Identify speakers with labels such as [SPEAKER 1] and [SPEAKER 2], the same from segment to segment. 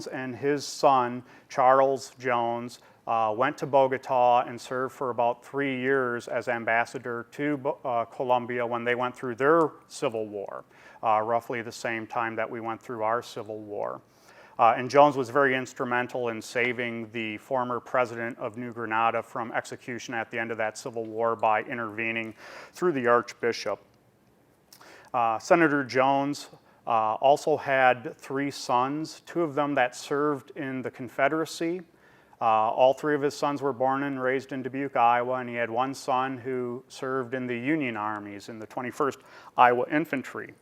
[SPEAKER 1] Jones and his son, Charles Jones, went to Bogota and served for about 3 years as ambassador to Colombia when they went through their civil war, roughly the same time that we went through our civil war. And Jones was very instrumental in saving the former president of New Granada from execution at the end of that civil war by intervening through the archbishop. Senator Jones also had 3 sons, 2 of them that served in the Confederacy. All 3 of his sons were born and raised in Dubuque, Iowa, and he had 1 son who served in the Union armies in the 21st Iowa Infantry.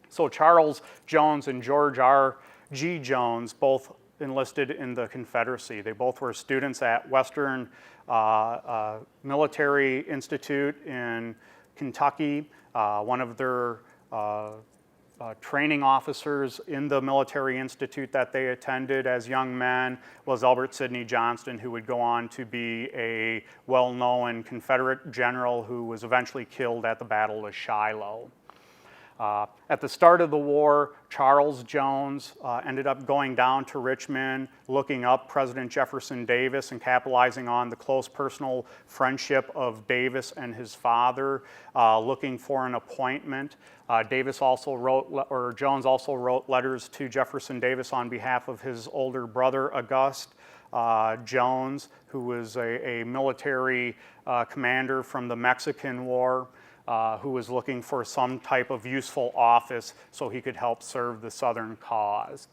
[SPEAKER 1] So Charles Jones and George R. G. Jones both enlisted in the Confederacy. They both were students at Western Military Institute in Kentucky. One of their training officers in the military institute that they attended as young men was Albert Sidney Johnston, who would go on to be a well-known Confederate general who was eventually killed at the Battle of Shiloh. At the start of the war, Charles Jones ended up going down to Richmond, looking up President Jefferson Davis and capitalizing on the close personal friendship of Davis and his father, looking for an appointment. Jones also wrote letters to Jefferson Davis on behalf of his older brother, Auguste Jones, who was a military commander from the Mexican War. Who was looking for some type of useful office so he could help serve the Southern cause.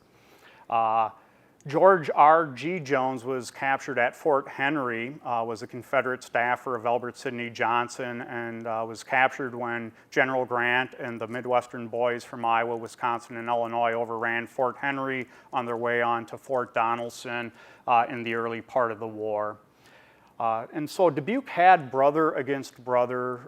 [SPEAKER 1] George R. G. Jones was captured at Fort Henry, was a Confederate staffer of Albert Sidney Johnson, and was captured when General Grant and the Midwestern boys from Iowa, Wisconsin, and Illinois overran Fort Henry on their way on to Fort Donelson in the early part of the war. And so Dubuque had brother against brother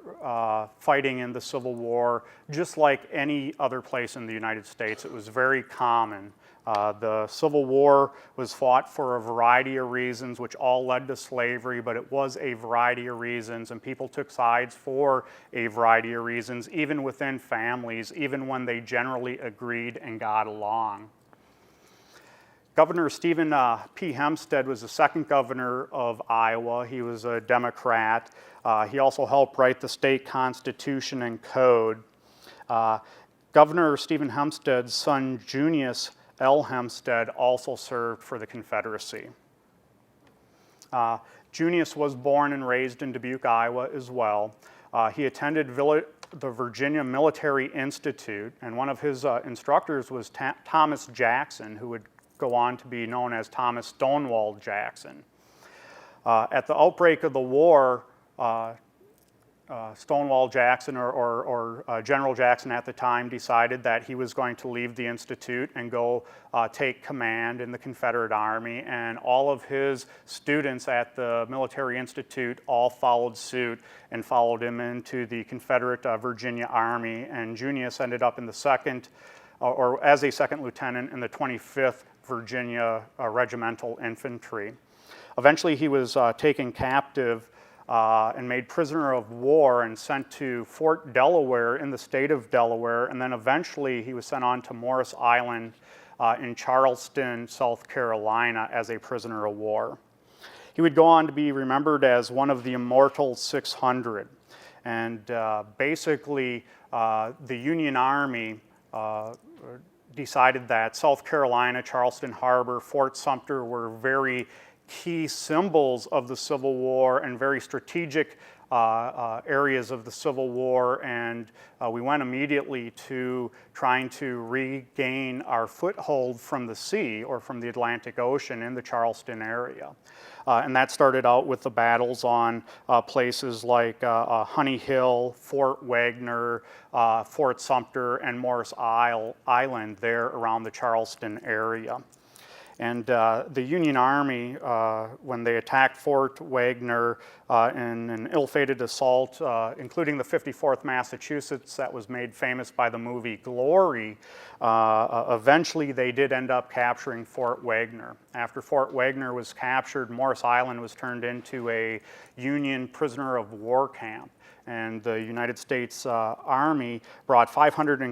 [SPEAKER 1] fighting in the Civil War, just like any other place in the United States. It was very common. The Civil War was fought for a variety of reasons, which all led to slavery, but it was a variety of reasons, and people took sides for a variety of reasons, even within families, even when they generally agreed and got along. Governor Stephen P. Hempstead was the second governor of Iowa. He was a Democrat. He also helped write the state constitution and code. Governor Stephen Hempstead's son, Junius L. Hempstead, also served for the Confederacy. Junius was born and raised in Dubuque, Iowa as well. He attended the Virginia Military Institute, and one of his instructors was Thomas Jackson, who would go on to be known as Thomas Stonewall Jackson. At the outbreak of the war, Stonewall Jackson, or General Jackson at the time, decided that he was going to leave the Institute and go take command in the Confederate Army, and all of his students at the Military Institute all followed suit and followed him into the Confederate Virginia Army, and Junius ended up in the as a second lieutenant in the 25th Virginia Regimental Infantry. Eventually he was taken captive and made prisoner of war and sent to Fort Delaware in the state of Delaware, and then eventually he was sent on to Morris Island in Charleston, South Carolina as a prisoner of war. He would go on to be remembered as one of the immortal 600, and basically the Union Army decided that South Carolina, Charleston Harbor, Fort Sumter were very key symbols of the Civil War and very strategic areas of the Civil War, and we went immediately to trying to regain our foothold from the sea or from the Atlantic Ocean in the Charleston area. And that started out with the battles on places like Honey Hill, Fort Wagner, Fort Sumter, and Morris Island there around the Charleston area. And the Union Army, when they attacked Fort Wagner in an ill-fated assault, including the 54th Massachusetts that was made famous by the movie Glory, eventually they did end up capturing Fort Wagner. After Fort Wagner was captured, Morris Island was turned into a Union prisoner of war camp. And the United States Army brought 500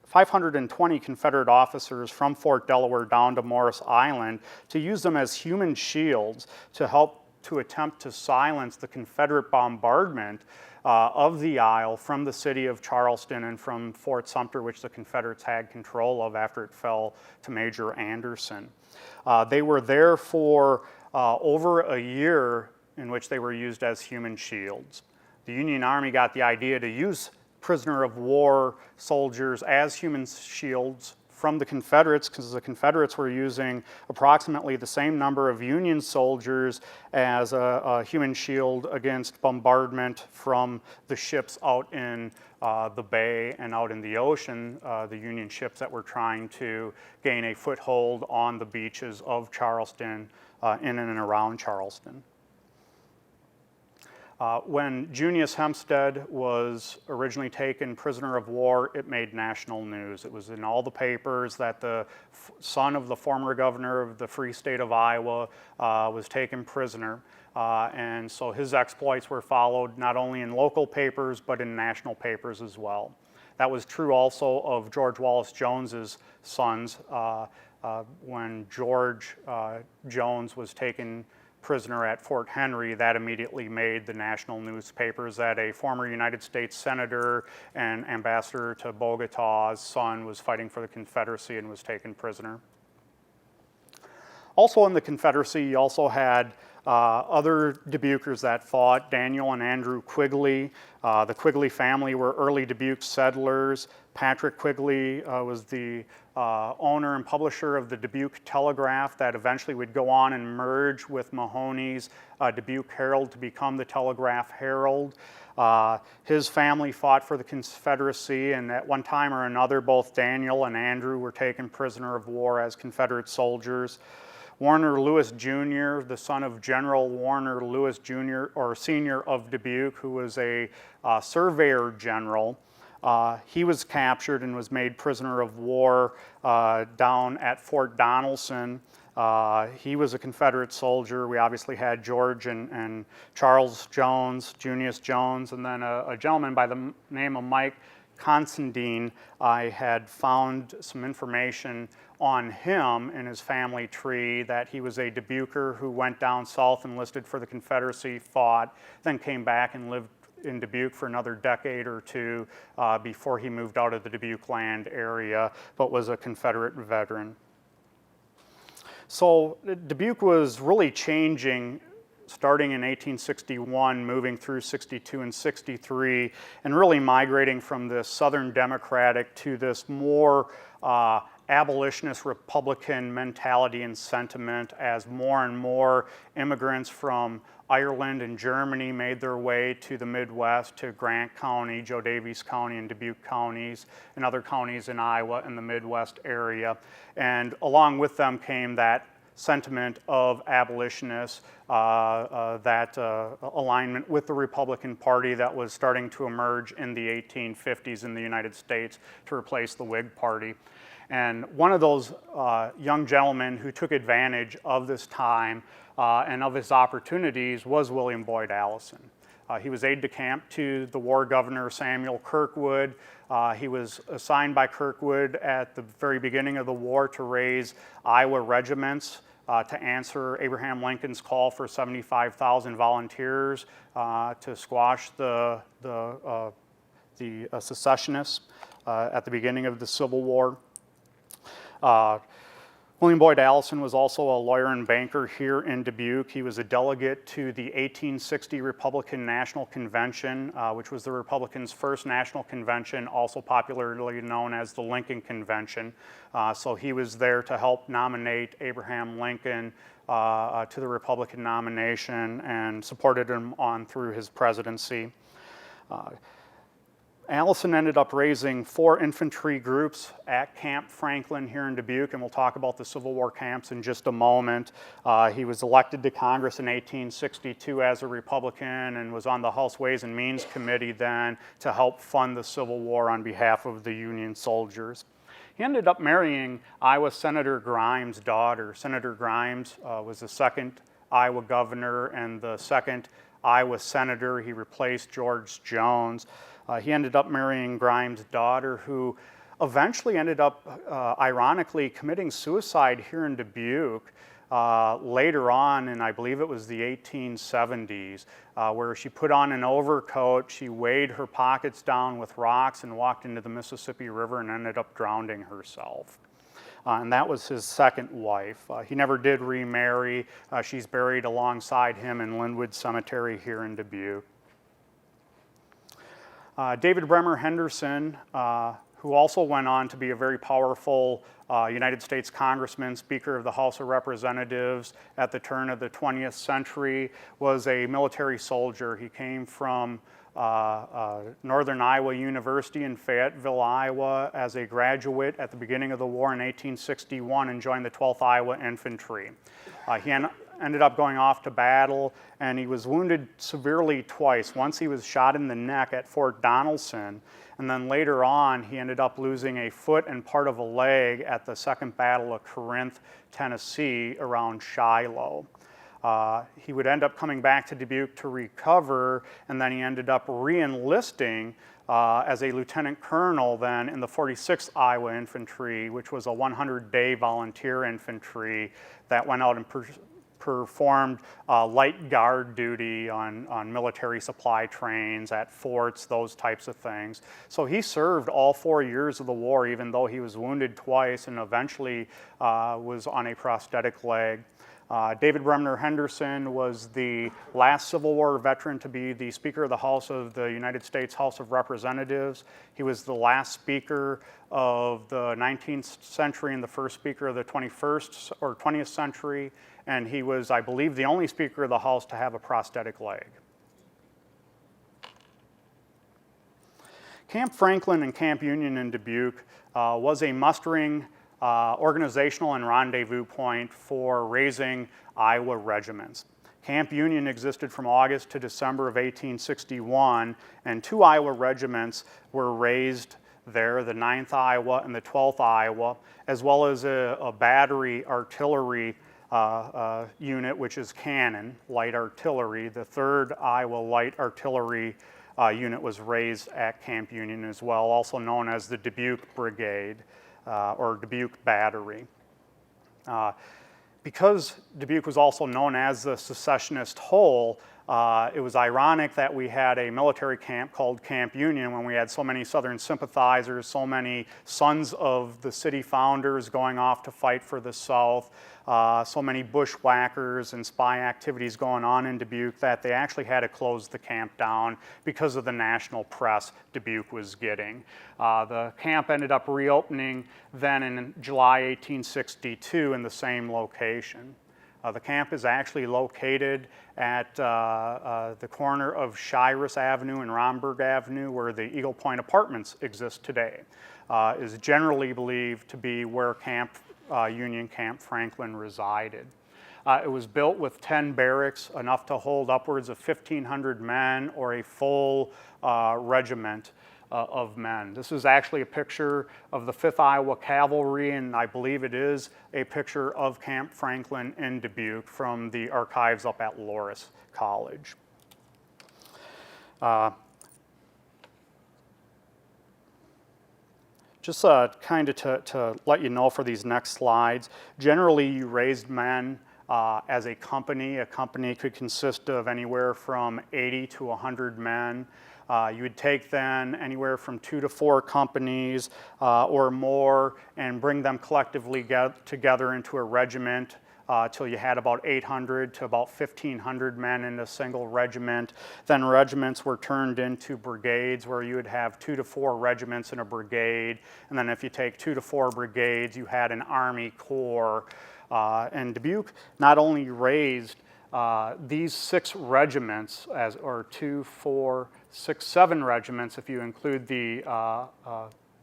[SPEAKER 1] 520 Confederate officers from Fort Delaware down to Morris Island to use them as human shields to help to attempt to silence the Confederate bombardment of the Isle from the city of Charleston and from Fort Sumter, which the Confederates had control of after it fell to Major Anderson. They were there for over a year in which they were used as human shields. The Union Army got the idea to use prisoner of war soldiers as human shields from the Confederates, because the Confederates were using approximately the same number of Union soldiers as a human shield against bombardment from the ships out in the bay and out in the ocean, the Union ships that were trying to gain a foothold on the beaches of Charleston, in and around Charleston. When Junius Hempstead was originally taken prisoner of war, it made national news. It was in all the papers that the son of the former governor of the free state of Iowa was taken prisoner. And so his exploits were followed not only in local papers, but in national papers as well. That was true also of George Wallace Jones's sons. When George Jones was taken prisoner at Fort Henry, that immediately made the national newspapers that a former United States senator and ambassador to Bogota's son was fighting for the Confederacy and was taken prisoner. Also in the Confederacy, you also had other Dubuquers that fought. Daniel and Andrew Quigley. The Quigley family were early Dubuque settlers. Patrick Quigley was the owner and publisher of the Dubuque Telegraph that eventually would go on and merge with Mahoney's Dubuque Herald to become the Telegraph Herald. His family fought for the Confederacy, and at one time or another, both Daniel and Andrew were taken prisoner of war as Confederate soldiers. Warner Lewis Jr., the son of General Warner Lewis Jr. or Sr. of Dubuque, who was a surveyor general, he was captured and was made prisoner of war down at Fort Donelson. He was a Confederate soldier. We obviously had George and Charles Jones, Junius Jones, and then a gentleman by the name of Mike Considine. I had found some information on him in his family tree that he was a Dubuquer who went down south, enlisted for the Confederacy, fought, then came back and lived in Dubuque for another decade or two before he moved out of the Dubuque land area, but was a Confederate veteran. So Dubuque was really changing starting in 1861, moving through 62 and 63, and really migrating from this Southern Democratic to this more abolitionist Republican mentality and sentiment as more and more immigrants from Ireland and Germany made their way to the Midwest, to Grant County, Joe Daviess County, and Dubuque counties, and other counties in Iowa and the Midwest area. And along with them came that sentiment of abolitionists, that alignment with the Republican Party that was starting to emerge in the 1850s in the United States to replace the Whig Party. And one of those young gentlemen who took advantage of this time and of his opportunities was William Boyd Allison. He was aide-de-camp to the war governor Samuel Kirkwood. He was assigned by Kirkwood at the very beginning of the war to raise Iowa regiments to answer Abraham Lincoln's call for 75,000 volunteers to squash the secessionists at the beginning of the Civil War. William Boyd Allison was also a lawyer and banker here in Dubuque. He was a delegate to the 1860 Republican National Convention, which was the Republicans' first national convention, also popularly known as the Lincoln Convention. So he was there to help nominate Abraham Lincoln to the Republican nomination and supported him on through his presidency. Allison ended up raising 4 infantry groups at Camp Franklin here in Dubuque, and we'll talk about the Civil War camps in just a moment. He was elected to Congress in 1862 as a Republican and was on the House Ways and Means Committee then to help fund the Civil War on behalf of the Union soldiers. He ended up marrying Iowa Senator Grimes' daughter. Senator Grimes was the second Iowa governor and the second Iowa senator. He replaced George Jones. He ended up marrying Grimes' daughter, who eventually ended up, ironically, committing suicide here in Dubuque later on, and I believe it was the 1870s, where she put on an overcoat, she weighed her pockets down with rocks and walked into the Mississippi River and ended up drowning herself. And that was his second wife. He never did remarry. She's buried alongside him in Linwood Cemetery here in Dubuque. David Bremer Henderson, who also went on to be a very powerful United States Congressman, Speaker of the House of Representatives at the turn of the 20th century, was a military soldier. He came from Northern Iowa University in Fayetteville, Iowa, as a graduate at the beginning of the war in 1861 and joined the 12th Iowa Infantry. He ended up going off to battle, and he was wounded severely twice. Once he was shot in the neck at Fort Donelson, and then later on he ended up losing a foot and part of a leg at the Second Battle of Corinth, Tennessee, around Shiloh. He would end up coming back to Dubuque to recover, and then he ended up re-enlisting as a lieutenant colonel then in the 46th Iowa Infantry, which was a 100-day volunteer infantry that went out and performed light guard duty on military supply trains, at forts, those types of things. So he served all 4 years of the war, even though he was wounded twice and eventually was on a prosthetic leg. David Bremer Henderson was the last Civil War veteran to be the Speaker of the House of the United States House of Representatives. He was the last Speaker of the 19th century and the first Speaker of the 21st or 20th century, and he was, I believe, the only Speaker of the House to have a prosthetic leg. Camp Franklin and Camp Union in Dubuque was a mustering organizational and rendezvous point for raising Iowa regiments. Camp Union existed from August to December of 1861, and 2 Iowa regiments were raised there, the 9th Iowa and the 12th Iowa, as well as a battery artillery unit, which is cannon, light artillery. The 3rd Iowa Light Artillery unit was raised at Camp Union as well, also known as the Dubuque Brigade. Or Dubuque Battery. Because Dubuque was also known as the secessionist hole, it was ironic that we had a military camp called Camp Union when we had so many Southern sympathizers, so many sons of the city founders going off to fight for the South, so many bushwhackers and spy activities going on in Dubuque that they actually had to close the camp down because of the national press Dubuque was getting. The camp ended up reopening then in July 1862 in the same location. The camp is actually located at the corner of Shirus Avenue and Romberg Avenue, where the Eagle Point Apartments exist today. Is generally believed to be where Union Camp Franklin resided. It was built with 10 barracks, enough to hold upwards of 1,500 men or a full regiment of men. This is actually a picture of the 5th Iowa Cavalry, and I believe it is a picture of Camp Franklin in Dubuque from the archives up at Loras College. Just kind of to let you know for these next slides, generally you raised men as a company. A company could consist of anywhere from 80 to 100 men. You would take then anywhere from 2 to 4 companies or more and bring them collectively together into a regiment till you had about 800 to about 1,500 men in a single regiment. Then regiments were turned into brigades where you would have 2 to 4 regiments in a brigade. And then if you take 2 to 4 brigades, you had an Army Corps. And Dubuque not only raised these 6 regiments, or 2, 4, 6, 7 regiments if you include the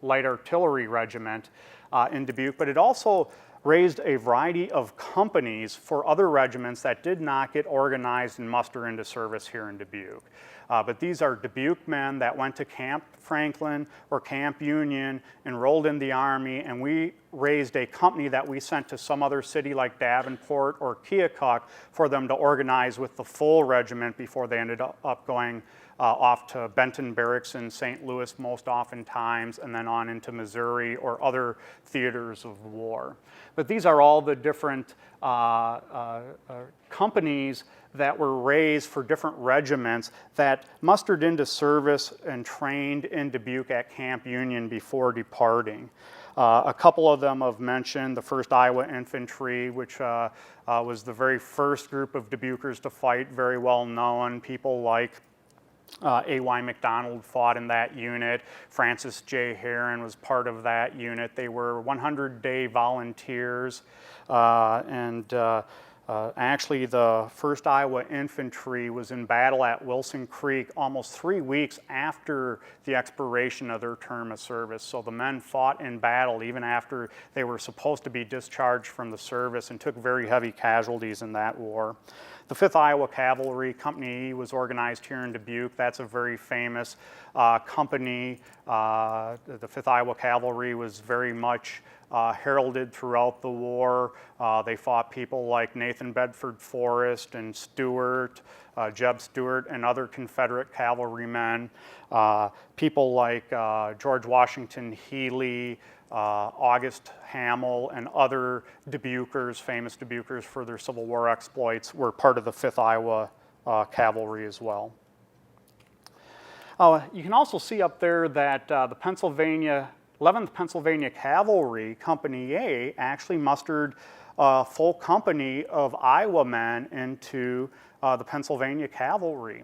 [SPEAKER 1] light artillery regiment in Dubuque, but it also raised a variety of companies for other regiments that did not get organized and muster into service here in Dubuque. But these are Dubuque men that went to Camp Franklin or Camp Union, enrolled in the Army, and we raised a company that we sent to some other city like Davenport or Keokuk for them to organize with the full regiment before they ended up going off to Benton Barracks in St. Louis most oftentimes, and then on into Missouri or other theaters of war. But these are all the different companies that were raised for different regiments that mustered into service and trained in Dubuque at Camp Union before departing. A couple of them I've mentioned, the 1st Iowa Infantry, which was the very first group of Dubuquers to fight, very well known. People like A.Y. McDonald fought in that unit. Francis J. Herron was part of that unit. They were 100-day volunteers, actually, the 1st Iowa Infantry was in battle at Wilson Creek almost 3 weeks after the expiration of their term of service. So the men fought in battle even after they were supposed to be discharged from the service and took very heavy casualties in that war. The 5th Iowa Cavalry, Company E, was organized here in Dubuque. That's a very famous company. The 5th Iowa Cavalry was very much heralded throughout the war. They fought people like Nathan Bedford Forrest and Stewart, Jeb Stuart, and other Confederate cavalrymen. People like George Washington Healy, August Hamel, and other Dubuquers, famous Dubuquers for their Civil War exploits, were part of the 5th Iowa Cavalry as well. You can also see up there that the 11th Pennsylvania Cavalry, Company A, actually mustered a full company of Iowa men into the Pennsylvania Cavalry.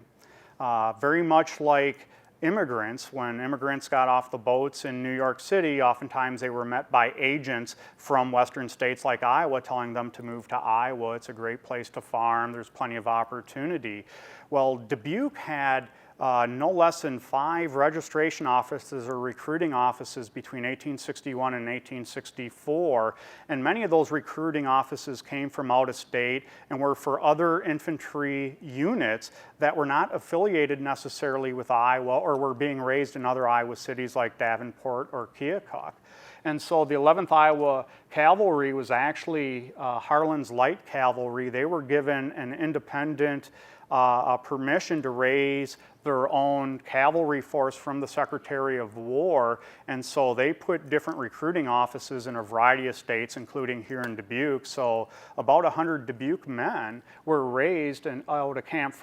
[SPEAKER 1] Very much like immigrants, when immigrants got off the boats in New York City, oftentimes they were met by agents from western states like Iowa telling them to move to Iowa. It's a great place to farm. There's plenty of opportunity. Well, Dubuque had no less than 5 registration offices or recruiting offices between 1861 and 1864, and many of those recruiting offices came from out of state and were for other infantry units that were not affiliated necessarily with Iowa or were being raised in other Iowa cities like Davenport or Keokuk. And so the 11th Iowa Cavalry was actually Harlan's Light Cavalry. They were given an independent permission to raise their own cavalry force from the Secretary of War, and so they put different recruiting offices in a variety of states, including here in Dubuque. So about 100 Dubuque men were raised out of Camp